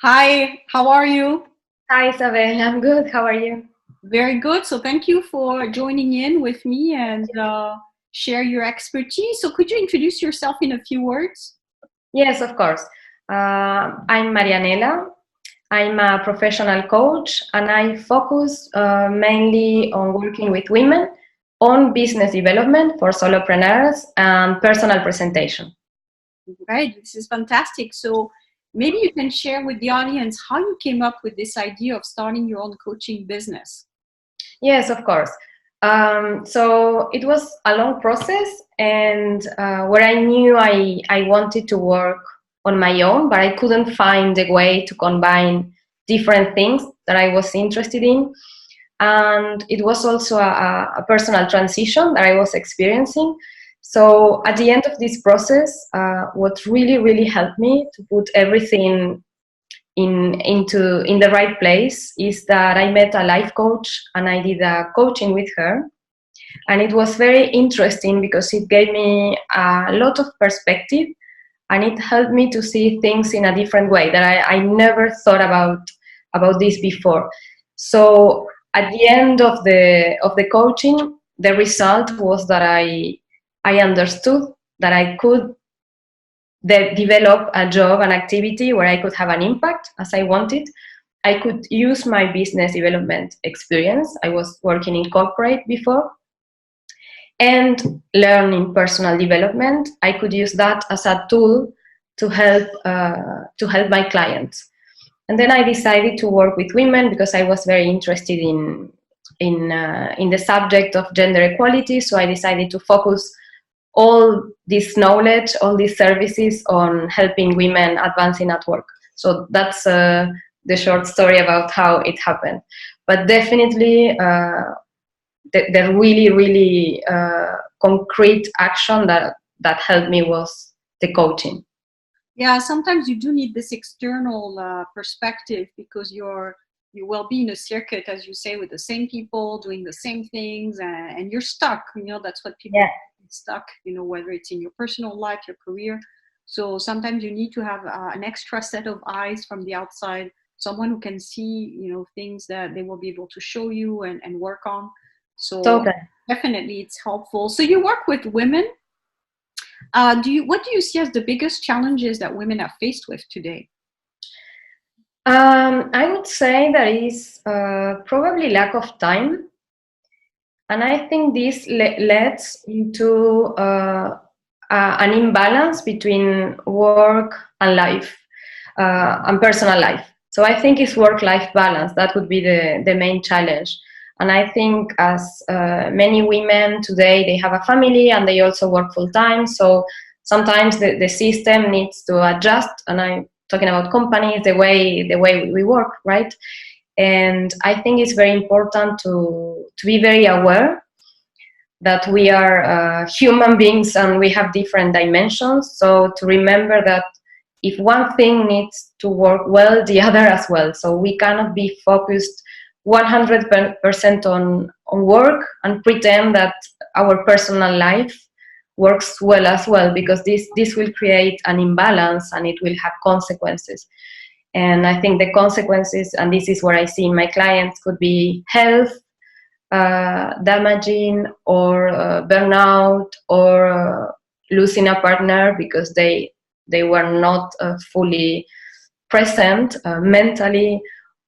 Hi, how are you? Hi, Isabel. I'm good. How are you? Very good. So, thank you for joining in with me and share your expertise. So, could you introduce yourself in a few words? Yes, of course. I'm Marianela. I'm a professional coach and I focus mainly on working with women on business development for solopreneurs and personal presentation. Right, this is fantastic. So, maybe you can share with the audience how you came up with this idea of starting your own coaching business. Yes, of course. So it was a long process, and where I knew I wanted to work on my own, but I couldn't find a way to combine different things that I was interested in. And it was also a personal transition that I was experiencing. So at the end of this process, what really helped me to put everything in the right place is that I met a life coach and I did a coaching with her, and it was very interesting because it gave me a lot of perspective and it helped me to see things in a different way that I never thought about this before. So at the end of the coaching, the result was that I understood that I could develop a job, an activity where I could have an impact as I wanted. I could use my business development experience. I was working in corporate before and learning personal development. I could use that as a tool to help my clients. And then I decided to work with women because I was very interested in the subject of gender equality. So I decided to focus all this knowledge, all these services on helping women advancing at work. So that's the short story about how it happened. But definitely, the really concrete action that helped me was the coaching. Yeah, sometimes you do need this external perspective because you will be in a circuit, as you say, with the same people doing the same things, and you're stuck. That's what people Yeah, get stuck. Whether it's in your personal life, your career. So sometimes you need to have an extra set of eyes from the outside, someone who can see, things that they will be able to show you and work on. So totally. definitely, it's helpful. So you work with women. What do you see as the biggest challenges that women are faced with today? I would say there is probably lack of time, and I think this leads into an imbalance between work and life and personal life. So I think it's work-life balance that would be the main challenge. And I think as many women today, they have a family and they also work full time. So sometimes the system needs to adjust. And I'm talking about companies, the way we work, right? And I think it's very important to be very aware that we are human beings and we have different dimensions. So to remember that if one thing needs to work well, the other as well. So we cannot be focused 100% on work and pretend that our personal life works well as well, because this will create an imbalance and it will have consequences. And I think the consequences, and this is what I see in my clients, could be health, damaging, or burnout, or losing a partner because they were not fully present mentally,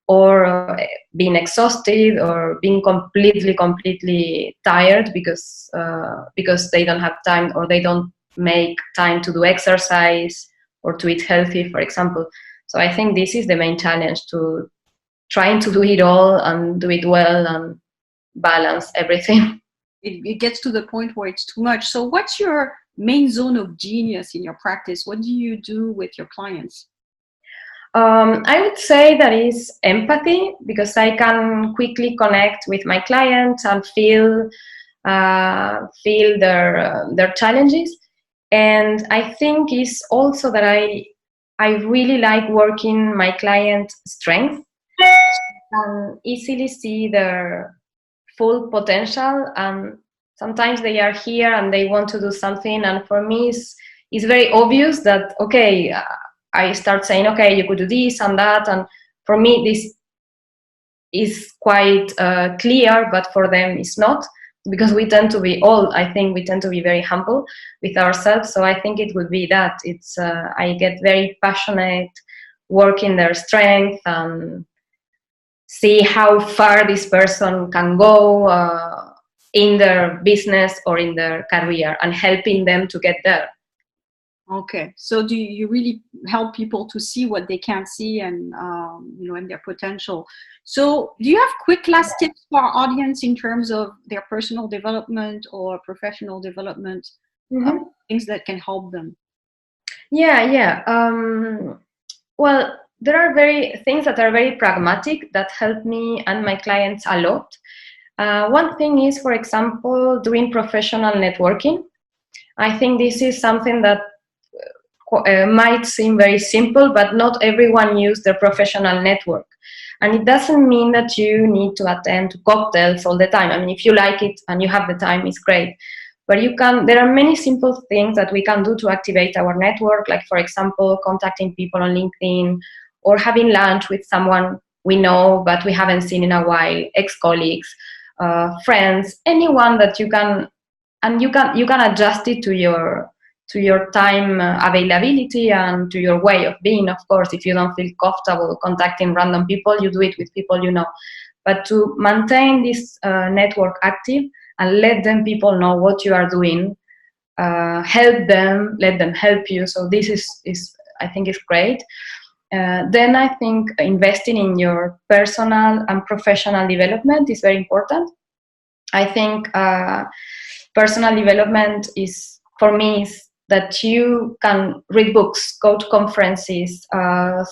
or being exhausted, or being completely tired because they don't have time, or they don't make time to do exercise or to eat healthy, for example. So I think this is the main challenge, to trying to do it all and do it well and balance everything. It gets to the point where it's too much. So, what's your main zone of genius in your practice? What do you do with your clients? I would say that is empathy, because I can quickly connect with my clients and feel their challenges. And I think is also that I really like working my client strength and easily see their full potential. And sometimes they are here and they want to do something, and for me it's very obvious that okay, I start saying, okay, you could do this and that. And for me, this is quite clear, but for them it's not, because we tend to be I think we tend to be very humble with ourselves. So I think it would be that it's I get very passionate, work in their strength, and see how far this person can go in their business or in their career, and helping them to get there. Okay, so do you really help people to see what they can't see, and and their potential? So do you have quick last tips for our audience in terms of their personal development or professional development, things that can help them? Yeah. Well, there are things that are very pragmatic that help me and my clients a lot. One thing is, for example, doing professional networking. I think this is something that might seem very simple, but not everyone uses their professional network. And it doesn't mean that you need to attend cocktails all the time. I mean, if you like it and you have the time, it's great. But there are many simple things that we can do to activate our network, like, for example, contacting people on LinkedIn, or having lunch with someone we know but we haven't seen in a while, ex-colleagues, friends, anyone that you can, and you can adjust it to your time availability and to your way of being. Of course, if you don't feel comfortable contacting random people, you do it with people you know. But to maintain this network active and let people know what you are doing, help them, let them help you. So this is I think is great. Then I think investing in your personal and professional development is very important. I think personal development is, for me, is that you can read books, go to conferences,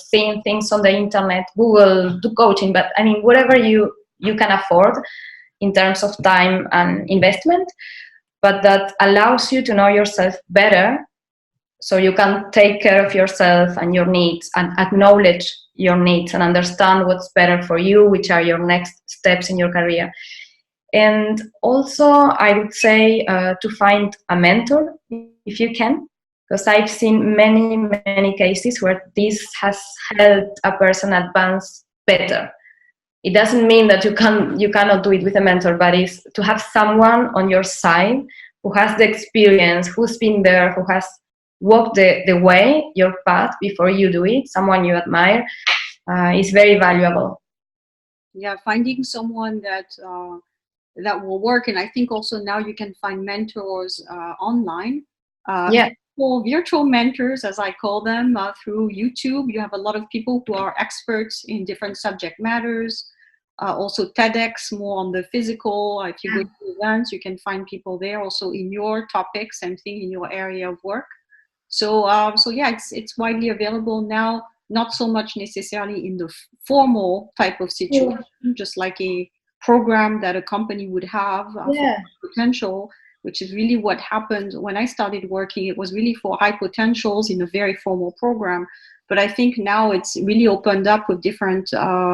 see things on the internet, Google, do coaching, but I mean, whatever you can afford in terms of time and investment, but that allows you to know yourself better, so you can take care of yourself and your needs, and acknowledge your needs and understand what's better for you, which are your next steps in your career. And also, I would say to find a mentor if you can, because I've seen many cases where this has helped a person advance better. It doesn't mean that you cannot do it with a mentor, but it's to have someone on your side who has the experience, who's been there, who has walked the way, your path before you do it, someone you admire, is very valuable. Yeah, finding someone that will work. And I think also now you can find mentors online. Virtual mentors, as I call them, through YouTube. You have a lot of people who are experts in different subject matters. Also TEDx, more on the physical. If you go to events, you can find people there also in your topic, same thing in your area of work. So yeah, it's widely available now, not so much necessarily in the formal type of situation, just like a program that a company would have for potential, which is really what happened when I started working. It was really for high potentials in a very formal program. But I think now it's really opened up with different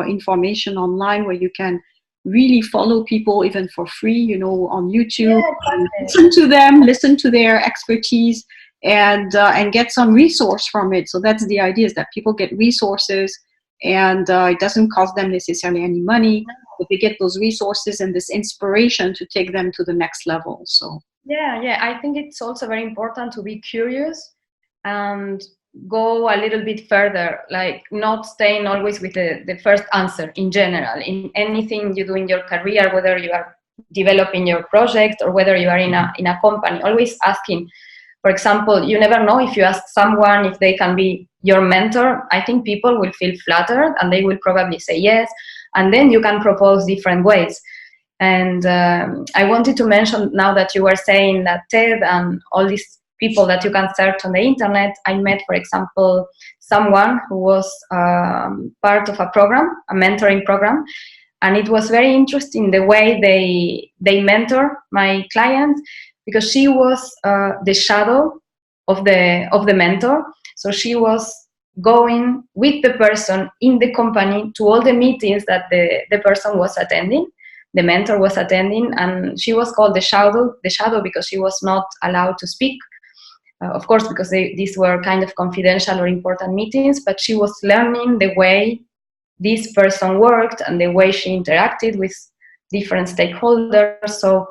information online, where you can really follow people even for free, on YouTube, and listen to them, listen to their expertise, and get some resource from it. So that's the idea, is that people get resources, and it doesn't cost them necessarily any money, but they get those resources and this inspiration to take them to the next level. So yeah, I think it's also very important to be curious and go a little bit further, like not staying always with the first answer in general, in anything you do in your career, whether you are developing your project or whether you are in a company. Always asking. For example, you never know, if you ask someone if they can be your mentor, I think people will feel flattered and they will probably say yes, and then you can propose different ways. And I wanted to mention, now that you were saying that TED and all these people that you can search on the internet, I met, for example, someone who was part of a program, a mentoring program, and it was very interesting the way they mentor my clients, because she was the shadow of the mentor. So she was going with the person in the company to all the meetings that the person was attending, the mentor was attending, and she was called the shadow because she was not allowed to speak. of course, because these were kind of confidential or important meetings, but she was learning the way this person worked and the way she interacted with different stakeholders. So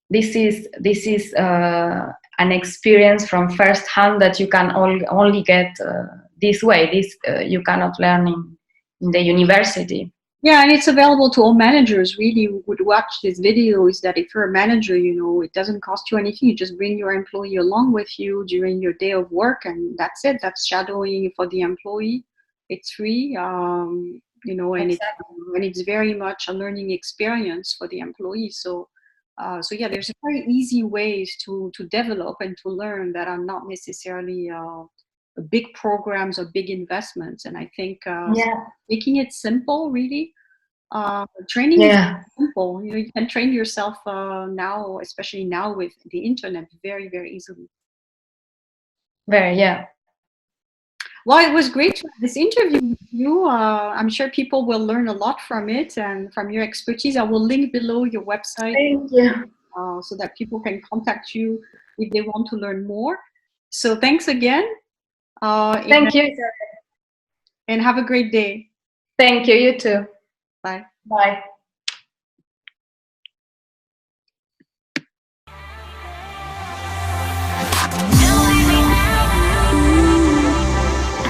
this is an experience from first hand that you can only get this way. This you cannot learn in the university. Yeah, and it's available to all managers really who would watch this video. Is that if you're a manager, you know, it doesn't cost you anything. You just bring your employee along with you during your day of work, and that's it. That's shadowing for the employee. It's free, you know, and it's very much a learning experience for the employee. So, so yeah, there's very easy ways to develop and to learn that are not necessarily big programs or big investments. And I think making it simple, really. Training is simple. You know, you can train yourself now, especially now with the internet, very, very easily. Yeah. Well, it was great to have this interview with you. I'm sure people will learn a lot from it and from your expertise. I will link below your website. Thank you. So that people can contact you if they want to learn more. So thanks again. Thank you. And have a great day. Thank you. You too. Bye. Bye.